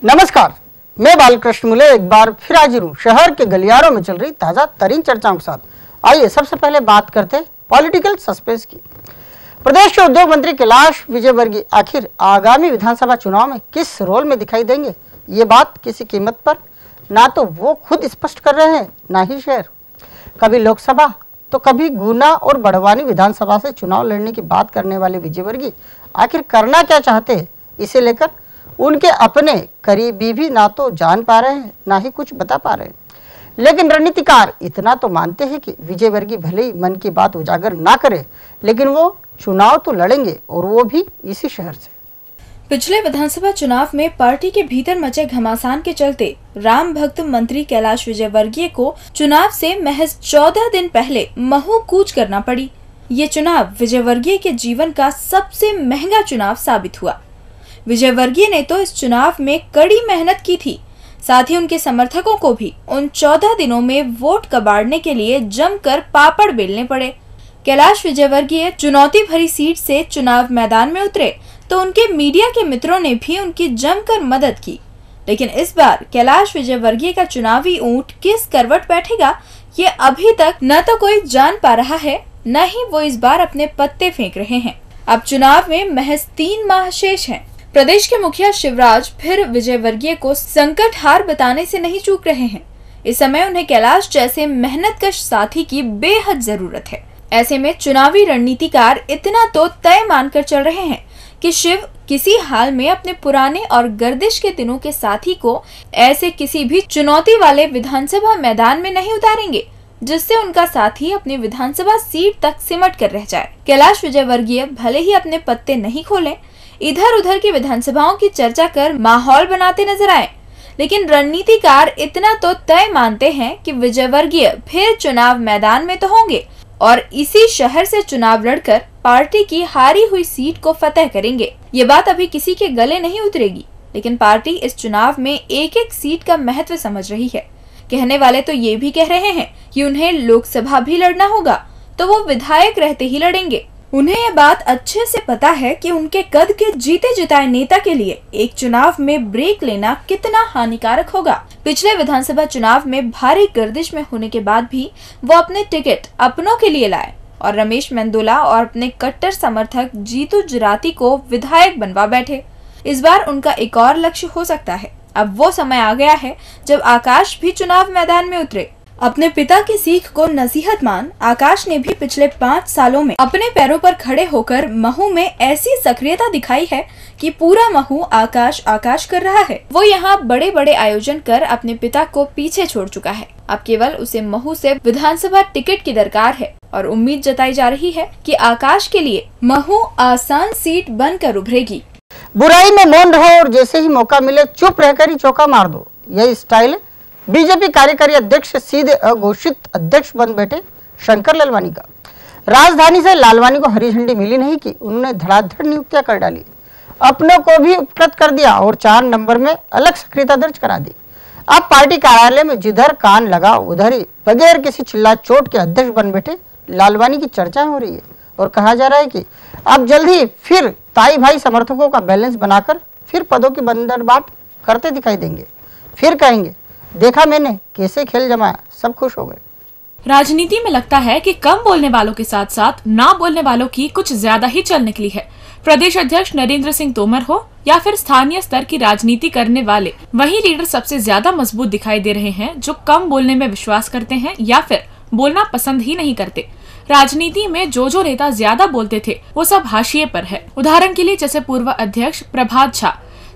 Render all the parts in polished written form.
नमस्कार, मैं बालकृष्ण मुले एक बार फिर हाजिर हूँ शहर के गलियारों में चल रही ताजा तरीन चर्चाओं के साथ। आइए सबसे पहले बात करते हैं पॉलिटिकल सस्पेंस की। प्रदेश के उद्योग मंत्री कैलाश विजयवर्गीय आखिर आगामी विधानसभा चुनाव में किस रोल में दिखाई देंगे, ये बात किसी कीमत पर ना तो वो खुद स्पष्ट कर रहे हैं, ना ही शहर। कभी लोकसभा तो कभी गुना और बड़वानी विधानसभा से चुनाव लड़ने की बात करने वाले विजयवर्गीय आखिर करना क्या चाहते हैं, इसे लेकर उनके अपने करीबी भी ना तो जान पा रहे हैं, ना ही कुछ बता पा रहे हैं। लेकिन रणनीतिकार इतना तो मानते हैं कि विजयवर्गीय भले ही मन की बात उजागर ना करे, लेकिन वो चुनाव तो लड़ेंगे और वो भी इसी शहर से। पिछले विधानसभा चुनाव में पार्टी के भीतर मचे घमासान के चलते राम भक्त मंत्री कैलाश विजयवर्गीय को चुनाव से महज 14 दिन पहले महू कूच करना पड़ी। ये चुनाव विजयवर्गीय के जीवन का सबसे महंगा चुनाव साबित हुआ। विजयवर्गीय ने तो इस चुनाव में कड़ी मेहनत की थी, साथ ही उनके समर्थकों को भी उन 14 दिनों में वोट कबाड़ने के लिए जमकर पापड़ बेलने पड़े। कैलाश विजयवर्गीय चुनौती भरी सीट से चुनाव मैदान में उतरे तो उनके मीडिया के मित्रों ने भी उनकी जमकर मदद की। लेकिन इस बार कैलाश विजयवर्गीय का चुनावी ऊंट किस करवट बैठेगा, ये अभी तक न तो कोई जान पा रहा है, न ही वो इस बार अपने पत्ते फेंक रहे हैं। अब चुनाव में महज 3 माह शेष हैं। प्रदेश के मुखिया शिवराज फिर विजयवर्गीय को संकट हार बताने से नहीं चूक रहे हैं। इस समय उन्हें कैलाश जैसे मेहनतकश साथी की बेहद जरूरत है। ऐसे में चुनावी रणनीतिकार इतना तो तय मानकर चल रहे हैं कि शिव किसी हाल में अपने पुराने और गर्दिश के दिनों के साथी को ऐसे किसी भी चुनौती वाले विधानसभा मैदान में नहीं उतारेंगे जिससे उनका साथी अपनी विधानसभा सीट तक सिमट कर रह जाए। कैलाश विजयवर्गीय भले ही अपने पत्ते नहीं खोलें, इधर उधर की विधानसभाओं की चर्चा कर माहौल बनाते नजर आए, लेकिन रणनीतिकार इतना तो तय मानते हैं कि विजयवर्गीय फिर चुनाव मैदान में तो होंगे और इसी शहर से चुनाव लड़कर पार्टी की हारी हुई सीट को फतेह करेंगे। ये बात अभी किसी के गले नहीं उतरेगी, लेकिन पार्टी इस चुनाव में एक एक सीट का महत्व समझ रही है। कहने वाले तो ये भी कह रहे हैं कि उन्हें लोकसभा भी लड़ना होगा तो वो विधायक रहते ही लड़ेंगे। उन्हें ये बात अच्छे से पता है कि उनके कद के जीते जिताए नेता के लिए एक चुनाव में ब्रेक लेना कितना हानिकारक होगा। पिछले विधानसभा चुनाव में भारी गर्दिश में होने के बाद भी वो अपने टिकट अपनों के लिए लाए और रमेश मेंदोला और अपने कट्टर समर्थक जीतू जराती को विधायक बनवा बैठे। इस बार उनका एक और लक्ष्य हो सकता है। अब वो समय आ गया है जब आकाश भी चुनाव मैदान में उतरे। अपने पिता की सीख को नसीहत मान आकाश ने भी पिछले 5 सालों में अपने पैरों पर खड़े होकर महू में ऐसी सक्रियता दिखाई है कि पूरा महू आकाश आकाश कर रहा है। वो यहाँ बड़े बड़े आयोजन कर अपने पिता को पीछे छोड़ चुका है। अब केवल उसे महू से विधानसभा टिकट की दरकार है और उम्मीद जताई जा रही है कि आकाश के लिए महू आसान सीट बनकर उभरेगी। बुराई में मौन रहो और जैसे ही मौका मिले चुप रहकर ही चौका मार दो, यही स्टाइल है बीजेपी कार्यकारी अध्यक्ष से सीधे अघोषित अध्यक्ष बन बैठे शंकर लालवानी का। राजधानी से लालवानी को हरी झंडी मिली नहीं कि उन्होंने धड़ाधड़ नियुक्तियां कर डाली, अपनों को भी उपकृत कर दिया और 4 नंबर में अलग सक्रियता दर्ज करा दी। अब पार्टी कार्यालय में जिधर कान लगा उधर ही बगैर किसी चिल्ला चोट के अध्यक्ष बन बैठे लालवानी की चर्चा हो रही है और कहा जा रहा है कि अब जल्द ही फिर ताई भाई समर्थकों का बैलेंस बनाकर फिर पदों की बंदरबाट करते दिखाई देंगे। फिर कहेंगे देखा मैंने कैसे खेल जमाया, सब खुश हो गए। राजनीति में लगता है कि कम बोलने वालों के साथ साथ ना बोलने वालों की कुछ ज्यादा ही चल निकली है। प्रदेश अध्यक्ष नरेंद्र सिंह तोमर हो या फिर स्थानीय स्तर की राजनीति करने वाले, वही लीडर सबसे ज्यादा मजबूत दिखाई दे रहे हैं जो कम बोलने में विश्वास करते हैं या फिर बोलना पसंद ही नहीं करते। राजनीति में जो नेता ज्यादा बोलते थे वो सब हाशिए पर है। उदाहरण के लिए जैसे पूर्व अध्यक्ष प्रभात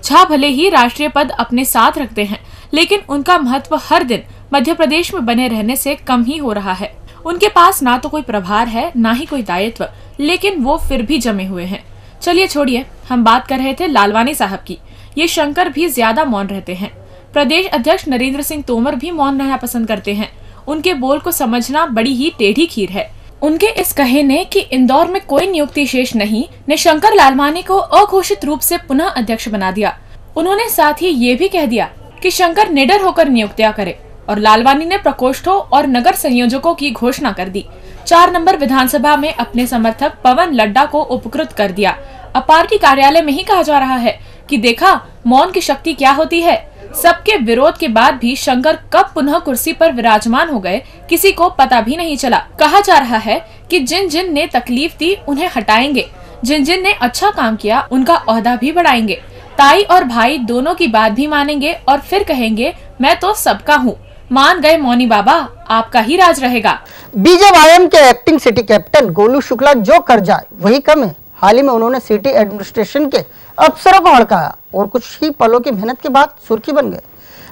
झा भले ही राष्ट्रीय पद अपने साथ रखते हैं, लेकिन उनका महत्व हर दिन मध्य प्रदेश में बने रहने से कम ही हो रहा है। उनके पास ना तो कोई प्रभार है ना ही कोई दायित्व, लेकिन वो फिर भी जमे हुए हैं। चलिए छोड़िए, हम बात कर रहे थे लालवानी साहब की। ये शंकर भी ज्यादा मौन रहते हैं। प्रदेश अध्यक्ष नरेंद्र सिंह तोमर भी मौन रहना पसंद करते हैं। उनके बोल को समझना बड़ी ही टेढ़ी खीर है। उनके इस कहे ने कि इंदौर में कोई नियुक्ति शेष नहीं ने शंकर लालवानी को अघोषित रूप से पुनः अध्यक्ष बना दिया। उन्होंने साथ ही ये भी कह दिया कि शंकर निडर होकर नियुक्तियां करे और लालवानी ने प्रकोष्ठों और नगर संयोजकों की घोषणा कर दी। 4 नंबर विधानसभा में अपने समर्थक पवन लड्डा को उपकृत कर दिया। अब पार्टी कार्यालय में ही कहा जा रहा है कि देखा मौन की शक्ति क्या होती है। सबके विरोध के बाद भी शंकर कब पुनः कुर्सी पर विराजमान हो गए किसी को पता भी नहीं चला। कहा जा रहा है कि जिन जिन ने तकलीफ दी उन्हें हटाएंगे, जिन जिन ने अच्छा काम किया उनका ओहदा भी बढ़ाएंगे, ताई और भाई दोनों की बात भी मानेंगे और फिर कहेंगे मैं तो सबका हूँ। मान गए मौनी बाबा, आपका ही राज रहेगा। बीजेवाईएम के acting city captain Golu Shukla जो कर जाए वही कम है। हाल ही में उन्होंने सिटी एडमिनिस्ट्रेशन के अफसरों को हड़काया और कुछ ही पलों की मेहनत के बाद सुर्खी बन गए।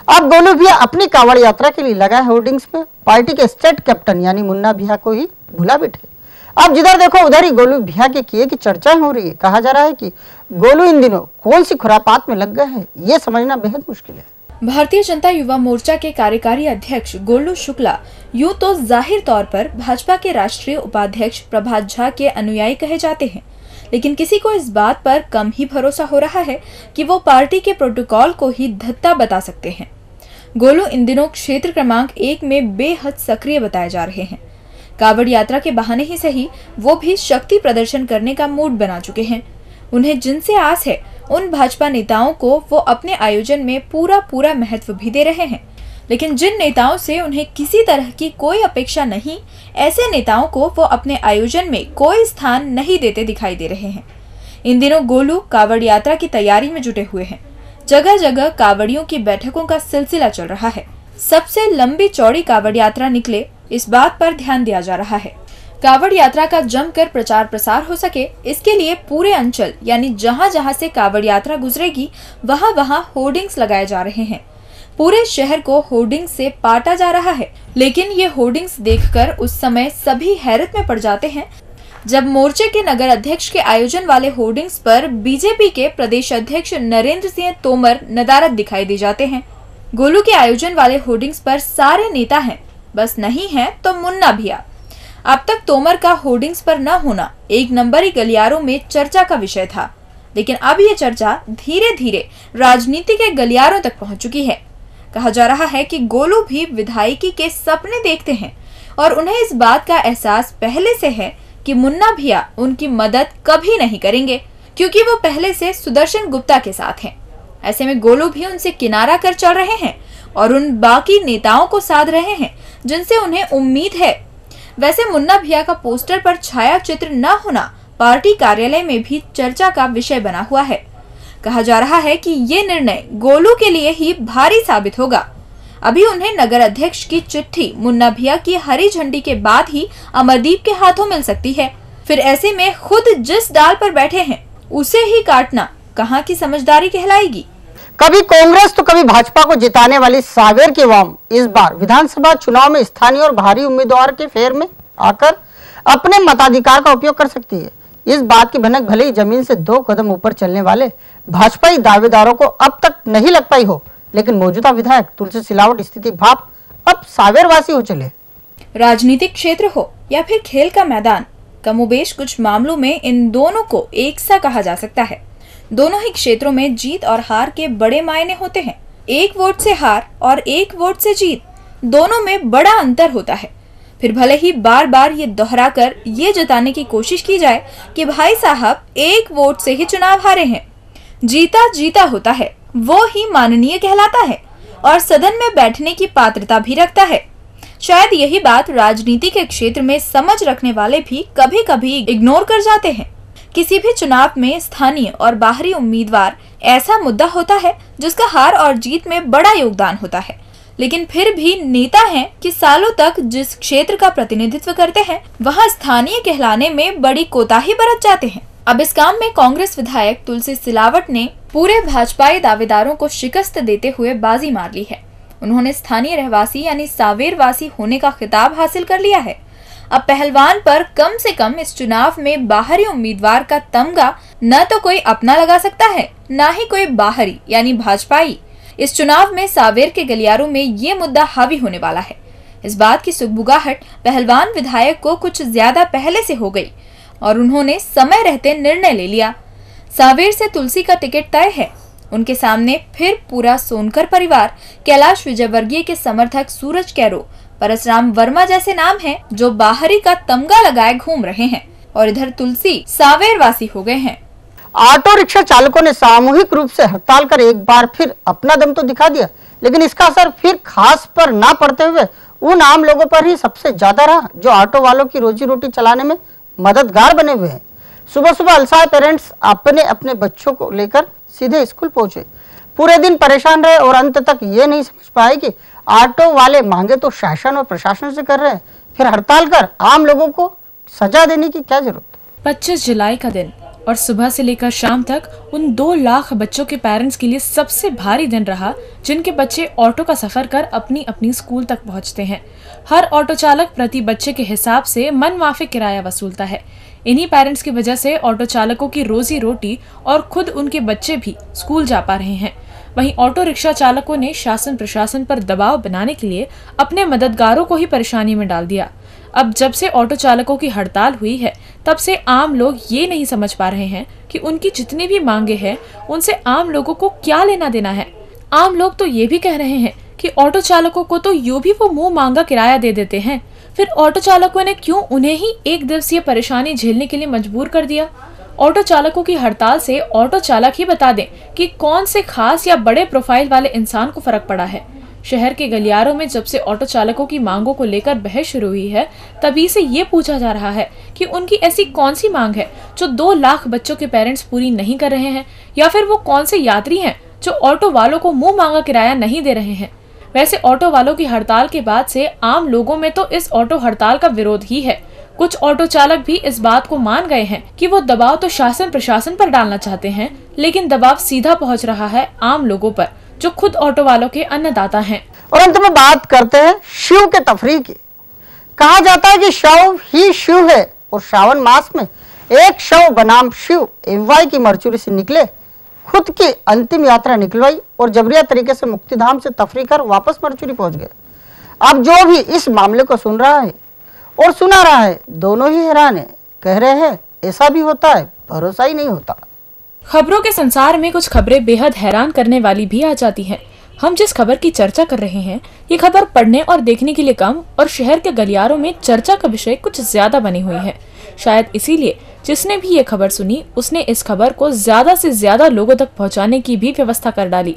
अब गोलू भैया अपनी कांवड़ यात्रा के लिए लगाए होर्डिंग्स में पार्टी के स्टेट कैप्टन यानी मुन्ना भैया को ही भुला बैठे। अब जिधर देखो उधर ही गोलू भैया के किए की चर्चाएं हो रही है। कहा जा रहा है कि गोलू इन दिनों कौन सी खुरापात में लग गए हैं, ये समझना बेहद मुश्किल है। भारतीय जनता युवा मोर्चा के कार्यकारी अध्यक्ष गोलू शुक्ला यूं तो जाहिर तौर पर भाजपा के राष्ट्रीय उपाध्यक्ष प्रभात झा के अनुयायी कहे जाते हैं, लेकिन किसी को इस बात पर कम ही भरोसा हो रहा है कि वो पार्टी के प्रोटोकॉल को ही धत्ता बता सकते हैं। गोलू इन दिनों क्षेत्र क्रमांक 1 में बेहद सक्रिय बताए जा रहे हैं। कांवड़ यात्रा के बहाने ही सही वो भी शक्ति प्रदर्शन करने का मूड बना चुके हैं। उन्हें जिनसे आस है उन भाजपा नेताओं को वो अपने आयोजन में पूरा महत्व भी दे रहे हैं, लेकिन जिन नेताओं से उन्हें किसी तरह की कोई अपेक्षा नहीं, ऐसे नेताओं को वो अपने आयोजन में कोई स्थान नहीं देते दिखाई दे रहे हैं। इन दिनों गोलू कांवड़ यात्रा की तैयारी में जुटे हुए हैं। जगह जगह कांवड़ियों की बैठकों का सिलसिला चल रहा है। सबसे लंबी चौड़ी कांवड़ यात्रा निकले, इस बात पर ध्यान दिया जा रहा है। कांवड़ यात्रा का जमकर प्रचार प्रसार हो सके, इसके लिए पूरे अंचल यानी जहां जहां से कांवड़ यात्रा गुजरेगी वहां वहां होर्डिंग्स लगाए जा रहे हैं। पूरे शहर को होर्डिंग्स से पाटा जा रहा है, लेकिन ये होर्डिंग्स देखकर उस समय सभी हैरत में पड़ जाते हैं जब मोर्चे के नगर अध्यक्ष के आयोजन वाले होर्डिंग्स पर बीजेपी के प्रदेश अध्यक्ष नरेंद्र सिंह तोमर नदारद दिखाई दे जाते हैं। गोलू के आयोजन वाले होर्डिंग्स पर सारे नेता हैं, बस नहीं है तो मुन्ना भैया। अब तक तोमर का होर्डिंग्स पर न होना एक नंबरी गलियारों में चर्चा का विषय था, लेकिन अब ये चर्चा धीरे धीरे राजनीति के गलियारों तक पहुंच चुकी है। कहा जा रहा है कि गोलू भी विधायकी के सपने देखते हैं और उन्हें इस बात का एहसास पहले से है कि मुन्ना भैया उनकी मदद कभी नहीं करेंगे, क्योंकि वो पहले से सुदर्शन गुप्ता के साथ हैं। ऐसे में गोलू भी उनसे किनारा कर चल रहे हैं और उन बाकी नेताओं को साध रहे हैं जिनसे उन्हें उम्मीद है। वैसे मुन्ना भैया का पोस्टर पर छाया चित्र न होना पार्टी कार्यालय में भी चर्चा का विषय बना हुआ है। कहा जा रहा है कि ये निर्णय गोलू के लिए ही भारी साबित होगा। अभी उन्हें नगर अध्यक्ष की चिट्ठी मुन्ना भैया की हरी झंडी के बाद ही अमरदीप के हाथों मिल सकती है। फिर ऐसे में खुद जिस डाल पर बैठे हैं उसे ही काटना कहाँ की समझदारी कहलाएगी। कभी कांग्रेस तो कभी भाजपा को जिताने वाली सावेर की अवाम इस बार विधानसभा चुनाव में स्थानीय और बाहरी उम्मीदवार के फेर में आकर अपने मताधिकार का उपयोग कर सकती है। इस बात की भनक भले ही जमीन से 2 कदम ऊपर चलने वाले भाजपाई दावेदारों को अब तक नहीं लग पाई हो, लेकिन मौजूदा विधायक तुलसी सिलावट स्थिति भाप अब सावेरवासी हो चले। राजनीतिक क्षेत्र हो या फिर खेल का मैदान, कमोबेश कुछ मामलों में इन दोनों को एक सा कहा जा सकता है। दोनों ही क्षेत्रों में जीत और हार के बड़े मायने होते हैं। 1 वोट से हार और 1 वोट से जीत, दोनों में बड़ा अंतर होता है। फिर भले ही बार बार ये दोहराकर ये जताने की कोशिश की जाए कि भाई साहब 1 वोट से ही चुनाव हारे हैं, जीता जीता होता है, वो ही माननीय कहलाता है और सदन में बैठने की पात्रता भी रखता है। शायद यही बात राजनीति के क्षेत्र में समझ रखने वाले भी कभी कभी इग्नोर कर जाते हैं। किसी भी चुनाव में स्थानीय और बाहरी उम्मीदवार ऐसा मुद्दा होता है जिसका हार और जीत में बड़ा योगदान होता है, लेकिन फिर भी नेता हैं कि सालों तक जिस क्षेत्र का प्रतिनिधित्व करते हैं वहां स्थानीय कहलाने में बड़ी कोताही बरत जाते हैं। अब इस काम में कांग्रेस विधायक तुलसी सिलावट ने पूरे भाजपाई दावेदारों को शिकस्त देते हुए बाजी मार ली है। उन्होंने स्थानीय रहवासी यानी सावेरवासी होने का खिताब हासिल कर लिया है। अब पहलवान पर कम से कम इस चुनाव में बाहरी उम्मीदवार का तमगा न तो कोई अपना लगा सकता है, न ही कोई बाहरी यानी भाजपाई। इस चुनाव में सावेर के गलियारों में ये मुद्दा हावी होने वाला है। इस बात की सुगबुगाहट पहलवान विधायक को कुछ ज्यादा पहले से हो गई और उन्होंने समय रहते निर्णय ले लिया। सावेर से तुलसी का टिकट तय है। उनके सामने फिर पूरा सोनकर परिवार, कैलाश विजयवर्गीय के समर्थक सूरज कैरो, परसराम वर्मा जैसे नाम हैं जो बाहरी का तमगा लगाए घूम रहे हैं और इधर तुलसी सावेरवासी हो गए हैं। ऑटो रिक्शा चालकों ने सामूहिक रूप से हड़ताल कर एक बार फिर अपना दम तो दिखा दिया, लेकिन इसका असर फिर खास पर ना पड़ते हुए उन आम लोगों पर ही सबसे ज्यादा रहा जो ऑटो वालों की रोजी रोटी चलाने में मददगार बने हुए हैं। सुबह सुबह अलसाए पेरेंट्स अपने अपने बच्चों को लेकर सीधे स्कूल पहुंचे, पूरे दिन परेशान रहे और अंत तक ये नहीं समझ पाए कि ऑटो वाले मांगे तो शासन और प्रशासन से कर रहे हैं, फिर हड़ताल कर आम लोगों को सजा देने की क्या जरूरत। 25 जुलाई का दिन और सुबह से लेकर शाम तक उन 2 लाख बच्चों के पेरेंट्स के लिए सबसे भारी दिन रहा जिनके बच्चे ऑटो का सफर कर अपनी अपनी स्कूल तक पहुंचते हैं। हर ऑटो चालक प्रति बच्चे के हिसाब से मनमाफिक किराया वसूलता है। इन्हीं पेरेंट्स की वजह से ऑटो चालकों की रोजी रोटी और खुद उनके बच्चे भी स्कूल जा पा रहे हैं। वहीं ऑटो रिक्शा चालकों ने शासन प्रशासन पर दबाव बनाने के लिए अपने मददगारों को ही परेशानी में डाल दिया। अब जब से ऑटो चालकों की हड़ताल हुई है तब से आम लोग ये नहीं समझ पा रहे हैं कि उनकी जितनी भी मांगे हैं उनसे आम लोगों को क्या लेना देना है। आम लोग तो ये भी कह रहे हैं कि ऑटो चालकों को तो यूं भी वो मुंह मांगा किराया दे देते हैं, फिर ऑटो चालकों ने क्यों उन्हें ही एक दिवसीय परेशानी झेलने के लिए मजबूर कर दिया। ऑटो चालकों की हड़ताल से ऑटो चालक ही बता दें कि कौन से खास या बड़े प्रोफाइल वाले इंसान को फर्क पड़ा है। शहर के गलियारों में जब से ऑटो चालकों की मांगों को लेकर बहस शुरू हुई है तभी से ये पूछा जा रहा है कि उनकी ऐसी कौन सी मांग है जो 2 लाख बच्चों के पेरेंट्स पूरी नहीं कर रहे हैं, या फिर वो कौन से यात्री हैं जो ऑटो वालों को मुंह मांगा किराया नहीं दे रहे हैं। वैसे ऑटो वालों की हड़ताल के बाद से आम लोगों में तो इस ऑटो हड़ताल का विरोध ही है। कुछ ऑटो चालक भी इस बात को मान गए हैं कि वो दबाव तो शासन प्रशासन पर डालना चाहते हैं, लेकिन दबाव सीधा पहुंच रहा है आम लोगों पर जो खुद ऑटो वालों के अन्नदाता हैं। और अंत में बात करते हैं शिव के तफरीह की। कहा जाता है कि शव ही शिव है और श्रावण मास में एक शव बनाम शिव एमवाई की मरचुरी से निकले, खुद की अंतिम यात्रा निकलवाई और जबरिया तरीके से मुक्तिधाम से तफरीह कर वापस मरचुरी पहुंच गए। अब जो भी इस मामले को सुन रहा है और सुना रहा है दोनों ही हैरान है, कह रहे हैं ऐसा भी होता है, भरोसा ही नहीं होता। खबरों के संसार में कुछ खबरें बेहद हैरान करने वाली भी आ जाती हैं। हम जिस खबर की चर्चा कर रहे हैं ये खबर पढ़ने और देखने के लिए कम और शहर के गलियारों में चर्चा का विषय कुछ ज्यादा बनी हुई है। शायद इसीलिए जिसने भी ये खबर सुनी उसने इस खबर को ज्यादा से ज्यादा लोगों तक पहुंचाने की भी व्यवस्था कर डाली।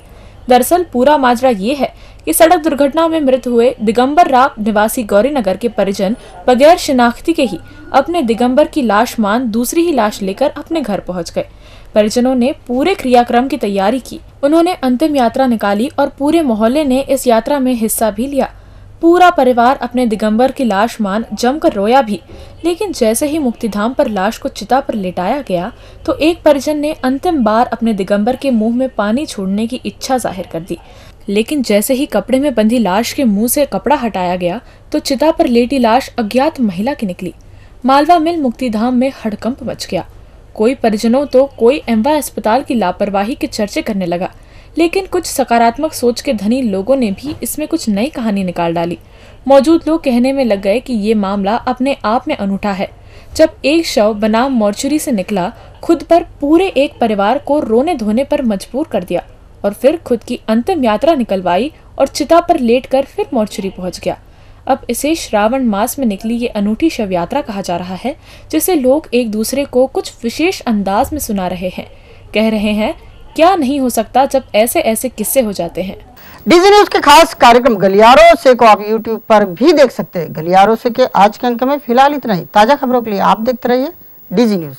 दरअसल पूरा माजरा ये है कि सड़क दुर्घटना में मृत हुए दिगंबर राव निवासी गौरीनगर के परिजन बगैर शिनाख्ती के ही अपने दिगंबर की लाश मान दूसरी ही लाश लेकर अपने घर पहुंच गए। परिजनों ने पूरे क्रियाक्रम की तैयारी की, उन्होंने अंतिम यात्रा निकाली और पूरे मोहल्ले ने इस यात्रा में हिस्सा भी लिया। पूरा परिवार अपने दिगंबर की लाश मान जमकर रोया भी, लेकिन जैसे ही मुक्तिधाम पर लाश को चिता पर लेटाया गया तो एक परिजन ने अंतिम बार अपने दिगंबर के मुंह में पानी छोड़ने की इच्छा जाहिर कर दी। लेकिन जैसे ही कपड़े में बंधी लाश के मुंह से कपड़ा हटाया गया तो चिता पर लेटी लाश अज्ञात महिला की निकली। मालवा मिल मुक्तिधाम में हड़कंप मच गया। कोई परिजनों तो कोई एमवाई अस्पताल की लापरवाही के चर्चे करने लगा, लेकिन कुछ सकारात्मक सोच के धनी लोगों ने भी इसमें कुछ नई कहानी निकाल डाली। मौजूद लोग कहने में लग गए कि ये मामला अपने आप में अनूठा है। जब एक शव बनाम मॉर्चुरी से निकला, खुद पर पूरे एक परिवार को रोने धोने पर मजबूर कर दिया और फिर खुद की अंतिम यात्रा निकलवाई और चिता पर लेटकर फिर मॉर्चुरी पहुंच गया। अब इसे श्रावण मास में निकली ये अनूठी शव यात्रा कहा जा रहा है, जिसे लोग एक दूसरे को कुछ विशेष अंदाज में सुना रहे हैं। कह रहे हैं क्या नहीं हो सकता जब ऐसे ऐसे किस्से हो जाते हैं। डीजी न्यूज के खास कार्यक्रम गलियारों से को आप यूट्यूब पर भी देख सकते हैं। गलियारों से के आज के अंक में फिलहाल इतना ही। ताजा खबरों के लिए आप देखते रहिए डीजी न्यूज।